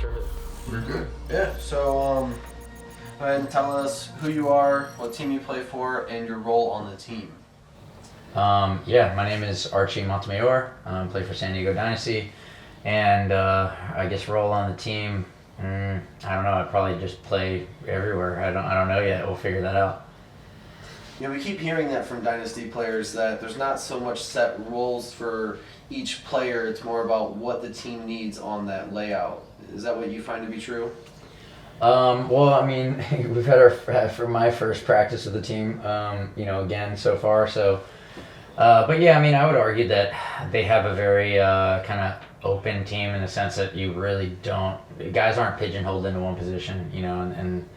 service. We're good. Yeah, so go ahead and tell us who you are, what team you play for, and your role on the team. Yeah, my name is Archie Montemayor. I play for San Diego Dynasty, and I guess role on the team. I don't know. I'd probably just play everywhere. I don't know yet. We'll figure that out. You know, we keep hearing that from Dynasty players that there's not so much set roles for each player. It's more about what the team needs on that layout. Is that what you find to be true? Well, I mean, we've had for my first practice with the team, again so far. So, but yeah, I mean, I would argue that they have a very kind of open team in the sense that you really guys aren't pigeonholed into one position, and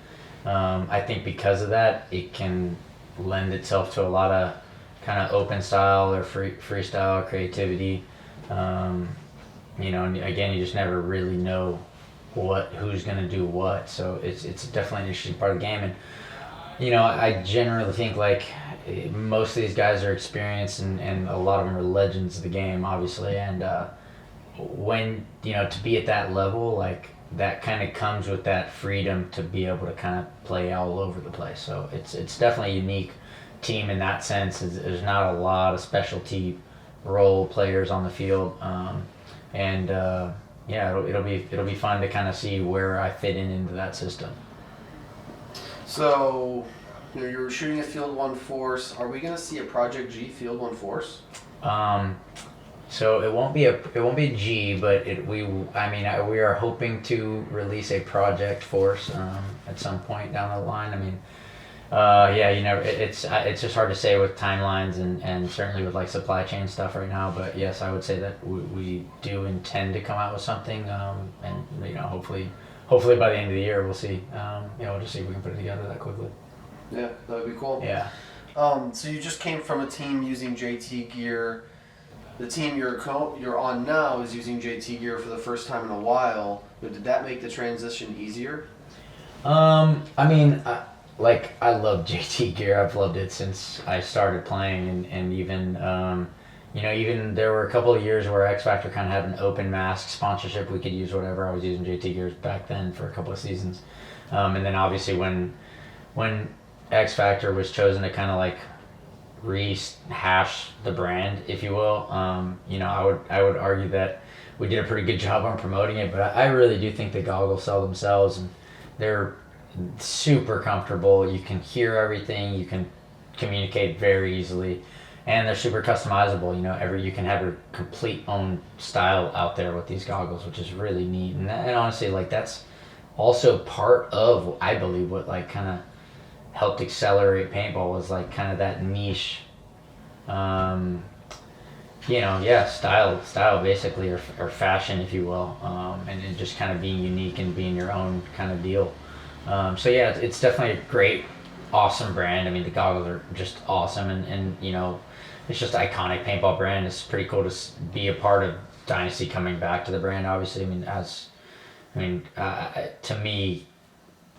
I think because of that, it can lend itself to a lot of kind of open style or freestyle creativity. And again, you just never really know who's going to do what, so it's definitely an interesting part of the game. And I generally think like most of these guys are experienced, and a lot of them are legends of the game, obviously. And when to be at that level, like that kind of comes with that freedom to be able to kind of play all over the place. So it's definitely a unique team in that sense. There's not a lot of specialty role players on the field, yeah, it'll be fun to kind of see where I fit into that system. So, you're shooting a Field 1 Force. Are we going to see a Project G Field 1 Force? So it won't be a G, but we are hoping to release a Project Force at some point down the line. I mean, it's just hard to say with timelines and certainly with like supply chain stuff right now. But yes, I would say that we do intend to come out with something, and hopefully by the end of the year we'll see. We'll just see if we can put it together that quickly. Yeah, that would be cool. Yeah. So you just came from a team using JT gear. The team you're on now is using JT gear for the first time in a while. But did that make the transition easier? I love JT gear. I've loved it since I started playing, and even even there were a couple of years where X Factor kind of had an open mask sponsorship. We could use whatever. I was using JT gears back then for a couple of seasons, and then obviously when X Factor was chosen to kind of like rehash the brand, if you will, I would argue that we did a pretty good job on promoting it. But I really do think the goggles sell themselves, and they're super comfortable. You can hear everything. You can communicate very easily, and they're super customizable. You can have your complete own style out there with these goggles, which is really neat. And honestly, like that's also part of, I believe, what like kind of helped accelerate paintball was like kind of that niche, style basically, or fashion, if you will, and it just kind of being unique and being your own kind of deal. It's definitely a great, awesome brand. I mean, the goggles are just awesome, and it's just an iconic paintball brand. It's pretty cool to be a part of Dynasty coming back to the brand. Obviously, to me,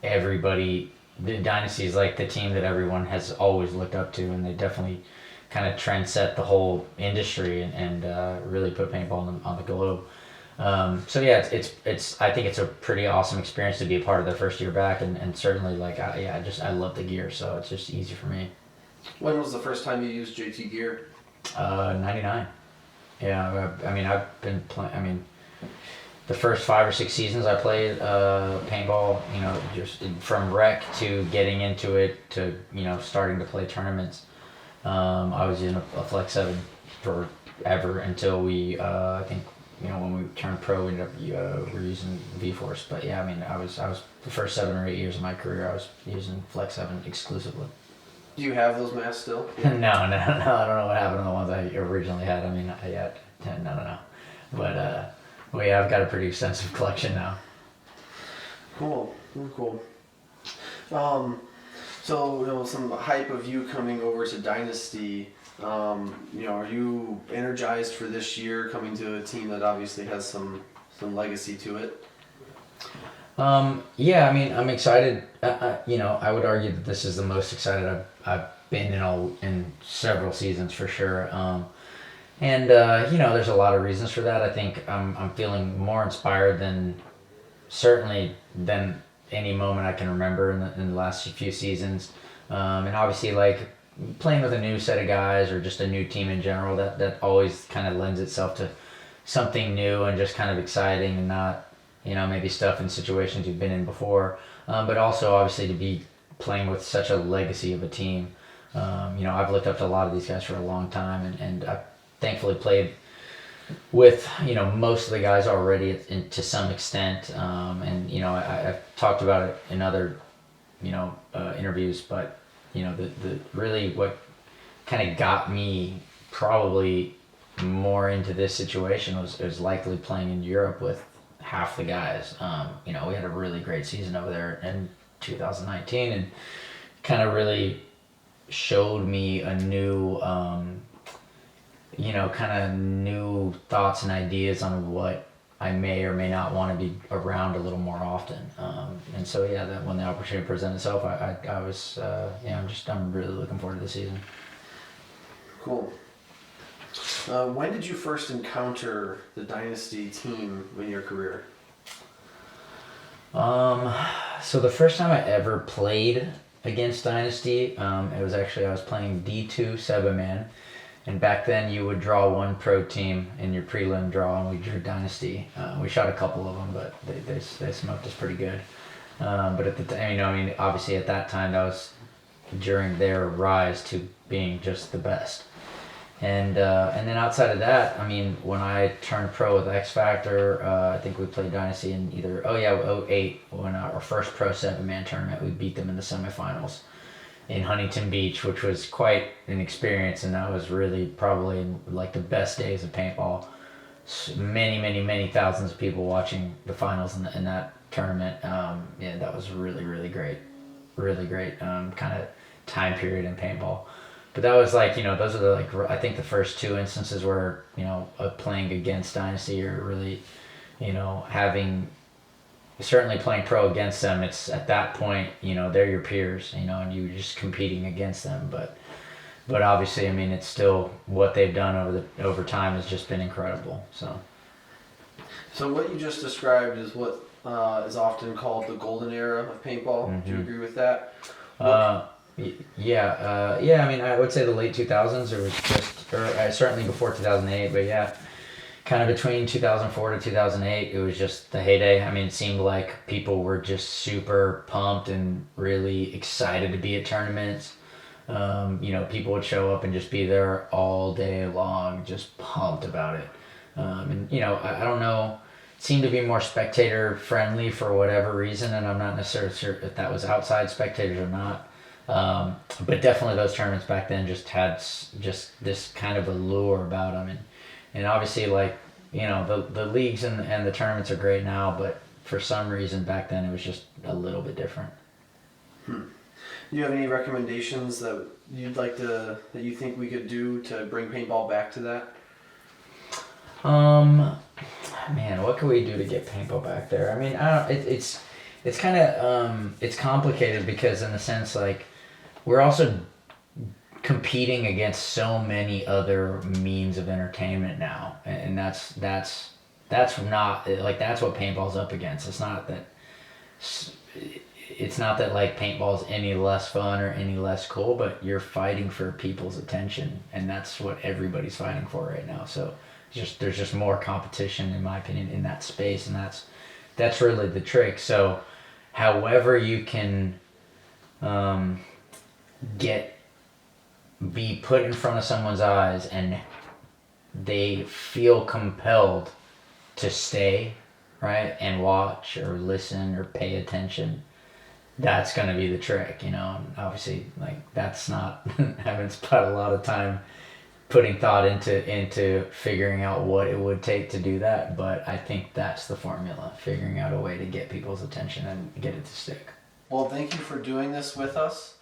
everybody, the Dynasty is like the team that everyone has always looked up to, and they definitely kind of trendset the whole industry and really put paintball on the globe. It's I think it's a pretty awesome experience to be a part of their first year back, and certainly I love the gear, so it's just easy for me. When was the first time you used JT gear? 99. Yeah, I've been playing. The first 5 or 6 seasons I played paintball, just from rec to getting into it to starting to play tournaments. I was using a Flex 7 forever until we I think when we turned pro, we ended up we're using V-Force. But yeah, I was the first 7 or 8 years of my career I was using Flex 7 exclusively. Do you have those masks still? No, I don't know what happened to the ones I originally had. No. But I've got a pretty extensive collection now. Cool. So some hype of you coming over to Dynasty. Are you energized for this year, coming to a team that obviously has some legacy to it? I'm excited. I would argue that this is the most excited I've been in several seasons for sure. There's a lot of reasons for that. I think I'm feeling more inspired than certainly than any moment I can remember in the last few seasons. And obviously, like playing with a new set of guys or just a new team in general, that always kind of lends itself to something new and just kind of exciting and not, maybe stuff in situations you've been in before. But also, obviously, to be playing with such a legacy of a team. I've looked up to a lot of these guys for a long time, and I've thankfully played with most of the guys already to some extent, and I've talked about it in other interviews, but the really what kind of got me probably more into this situation was likely playing in Europe with half the guys. We had a really great season over there in 2019, and kind of really showed me a new kind of new thoughts and ideas on what I may or may not want to be around a little more often. And so, that when the opportunity presented itself, I was, I'm really looking forward to the season. Cool. When did you first encounter the Dynasty team in your career? So the first time I ever played against Dynasty, it was actually, I was playing D2 7-man. And back then, you would draw one pro team in your prelim draw, and we drew Dynasty. We shot a couple of them, but they smoked us pretty good. But at the time, obviously at that time, that was during their rise to being just the best. And then outside of that, when I turned pro with X Factor, I think we played Dynasty in either 08 when our first pro 7-man tournament. We beat them in the semifinals in Huntington Beach, which was quite an experience, and that was really probably like the best days of paintball. Many thousands of people watching the finals in that tournament. That was really great kind of time period in paintball. But that was like, those are I think the first two instances where playing against Dynasty or really certainly playing pro against them. It's at that point, they're your peers, and you're just competing against them. But obviously, it's still what they've done over time has just been incredible. So what you just described is what is often called the golden era of paintball. Mm-hmm. Do you agree with that? I would say the late 2000s. It was just, or certainly before 2008. But yeah. Kind of between 2004 to 2008, it was just the heyday. It seemed like people were just super pumped and really excited to be at tournaments. People would show up and just be there all day long, just pumped about it. I don't know, it seemed to be more spectator friendly for whatever reason, and I'm not necessarily sure if that was outside spectators or not. But definitely those tournaments back then just had just this kind of allure about them. And obviously, the leagues and the tournaments are great now, but for some reason back then it was just a little bit different. Do you have any recommendations that you think we could do to bring paintball back to that? What can we do to get paintball back there? It's kind of it's complicated because in the sense we're also competing against so many other means of entertainment now, and that's not that's what paintball's up against. It's not that paintball's any less fun or any less cool, but you're fighting for people's attention, and that's what everybody's fighting for right now. So there's just more competition, in my opinion, in that space, and that's really the trick. So however you can be put in front of someone's eyes and they feel compelled to stay, right, and watch or listen or pay attention, that's going to be the trick, and obviously that's not I haven't spent a lot of time putting thought into figuring out what it would take to do that, but I think that's the formula, figuring out a way to get people's attention and get it to stick. Well, thank you for doing this with us.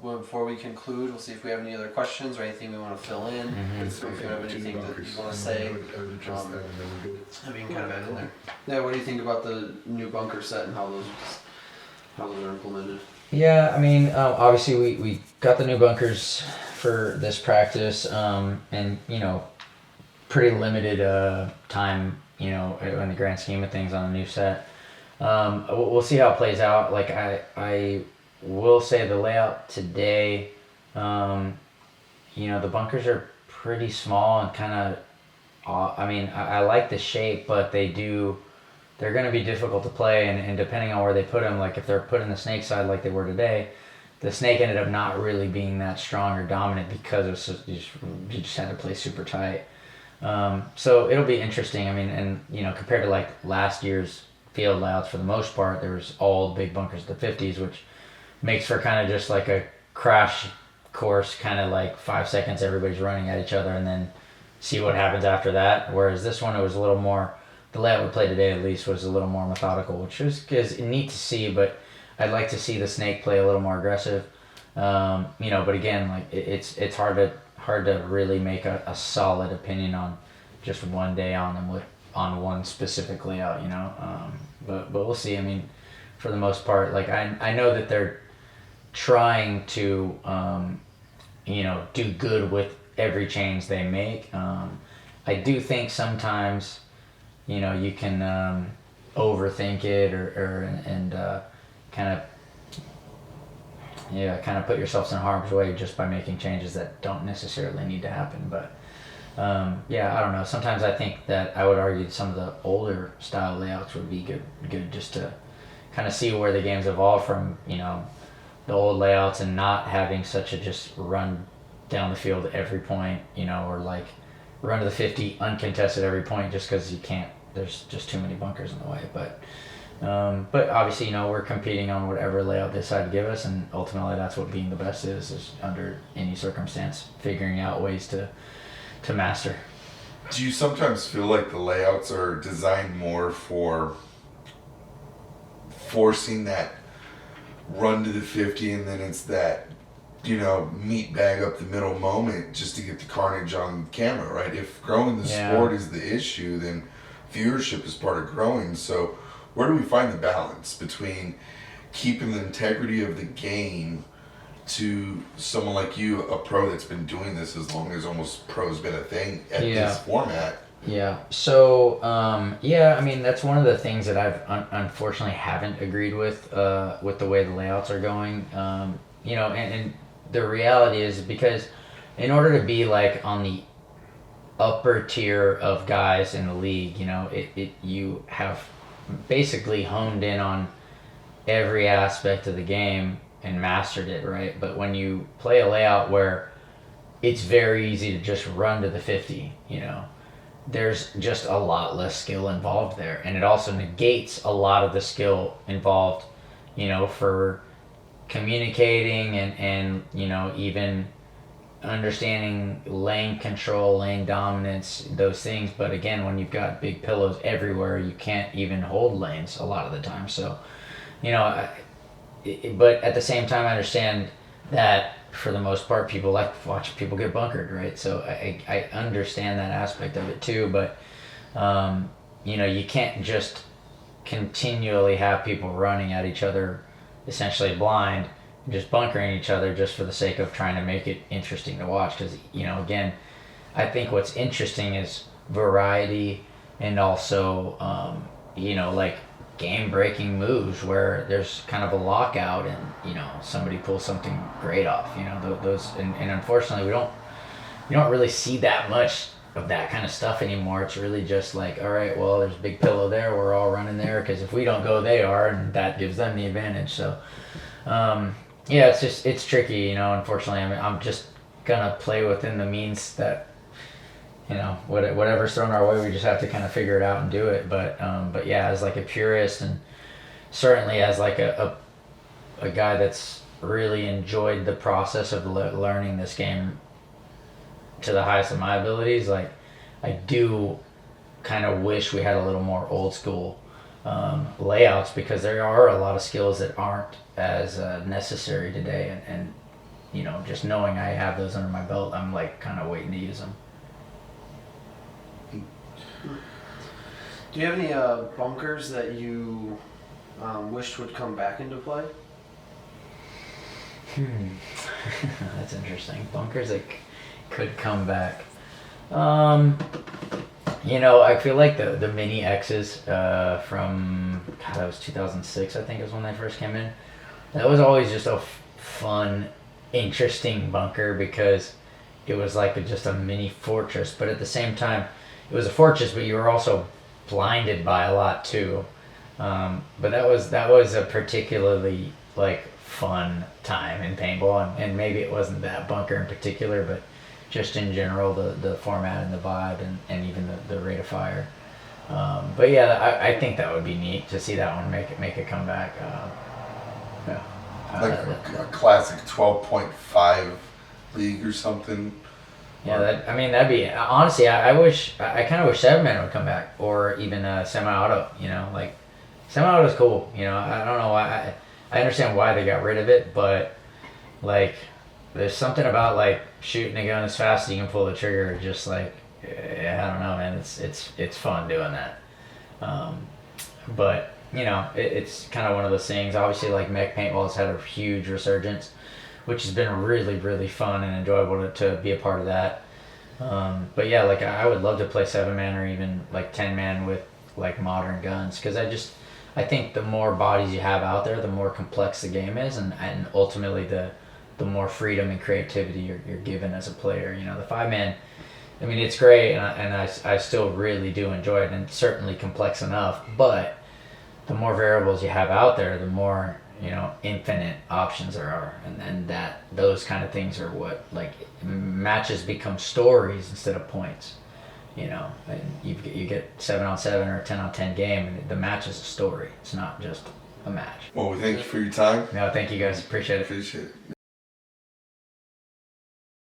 Before we conclude, we'll see if we have any other questions or anything we want to fill in. So if you have anything that you want to say, we can kind of add in there. Yeah, what do you think about the new bunker set and how those are implemented? Yeah, obviously we got the new bunkers for this practice, and pretty limited time, in the grand scheme of things on a new set. we'll see how it plays out. Like I will say the layout today, the bunkers are pretty small and kind of. I mean, I like the shape, but they're going to be difficult to play, and depending on where they put them, like if they're put in the snake side like they were today, the snake ended up not really being that strong or dominant because you just had to play super tight. So it'll be interesting. I mean, and compared to like last year's field layouts, for the most part, there was all big bunkers at the 50s, which makes for kind of just like a crash course, kind of like 5 seconds, everybody's running at each other, and then see what happens after that. Whereas this one, it was a little more, the layout we played today at least was a little more methodical, which is neat to see, but I'd like to see the snake play a little more aggressive. But again, like it's hard to really make a solid opinion on just one day on them on one specific layout, but we'll see. I mean, for the most part, like I know that they're trying to, do good with every change they make. I do think sometimes, you can overthink it and kind of put yourselves in harm's way just by making changes that don't necessarily need to happen. But I don't know. Sometimes I think that I would argue some of the older style layouts would be good just to kind of see where the game's evolved from, the old layouts, and not having such a just run down the field at every point, or like run to the 50 uncontested every point just because you can't, there's just too many bunkers in the way. But obviously, we're competing on whatever layout they decide to give us, and ultimately that's what being the best is under any circumstance, figuring out ways to master. Do you sometimes feel like the layouts are designed more for forcing that run to the 50, and then it's that meat bag up the middle moment just to get the carnage on camera, right? If growing the sport is the issue, then viewership is part of growing. So where do we find the balance between keeping the integrity of the game to someone like you, a pro that's been doing this as long as almost pro's been a thing at this format? Yeah. So, I mean, that's one of the things that I've unfortunately haven't agreed with the way the layouts are going. And the reality is, because in order to be like on the upper tier of guys in the league, you have basically honed in on every aspect of the game and mastered it, right? But when you play a layout where it's very easy to just run to the 50, there's just a lot less skill involved there, and it also negates a lot of the skill involved, for communicating and even understanding lane control, lane dominance, those things. But again, when you've got big pillows everywhere, you can't even hold lanes a lot of the time. So, but at the same time, I understand that for the most part, people like to watch people get bunkered, right? So I understand that aspect of it too, but you can't just continually have people running at each other essentially blind, just bunkering each other just for the sake of trying to make it interesting to watch. Because again, I think what's interesting is variety, and also like game-breaking moves where there's kind of a lockout and somebody pulls something great off. Those and unfortunately you don't really see that much of that kind of stuff anymore. It's really just like, all right, well, there's a big pillow there, we're all running there, because if we don't go, they are, and that gives them the advantage. So it's tricky. Unfortunately, I'm just gonna play within the means that whatever's thrown our way, we just have to kind of figure it out and do it. But as like a purist, and certainly as like a guy that's really enjoyed the process of learning this game to the highest of my abilities, like I do kind of wish we had a little more old school layouts, because there are a lot of skills that aren't as necessary today, and just knowing I have those under my belt, I'm like kind of waiting to use them. Do you have any bunkers that you wished would come back into play? That's interesting. Bunkers that could come back. You know, I feel like the mini X's from, God, that was 2006, I think is when they first came in. That was always just a fun, interesting bunker because it was like just a mini fortress. But at the same time, it was a fortress, but you were also blinded by a lot too. But that was a particularly like fun time in paintball, and maybe it wasn't that bunker in particular, but just in general the format and the vibe and even the rate of fire. But yeah, I think that would be neat to see that one make a comeback. Yeah. Like a classic 12.5 league or something. Yeah, that'd be honestly. I kind of wish 7-man would come back, or even semi-auto. You know, like semi-auto is cool. You know, I don't know why. I understand why they got rid of it, but like, there's something about like shooting a gun as fast as you can pull the trigger. Just like, I don't know, man. It's fun doing that. But you know, it's kind of one of those things. Obviously, like mech paintball has had a huge resurgence, which has been really, really fun and enjoyable to be a part of that. But yeah, like I would love to play 7-man or even like 10-man with like modern guns, because I think the more bodies you have out there, the more complex the game is, and ultimately the more freedom and creativity you're given as a player. You know, the 5-man, I mean, it's great, and I still really do enjoy it, and it's certainly complex enough, but the more variables you have out there, the more, you know, infinite options there are, and that those kind of things are what, like, matches become stories instead of points. You know, and you get 7-on-7 or a 10-on-10 game, and the match is a story. It's not just a match. Well, we thank you for your time. No, thank you guys. Appreciate it. Appreciate it.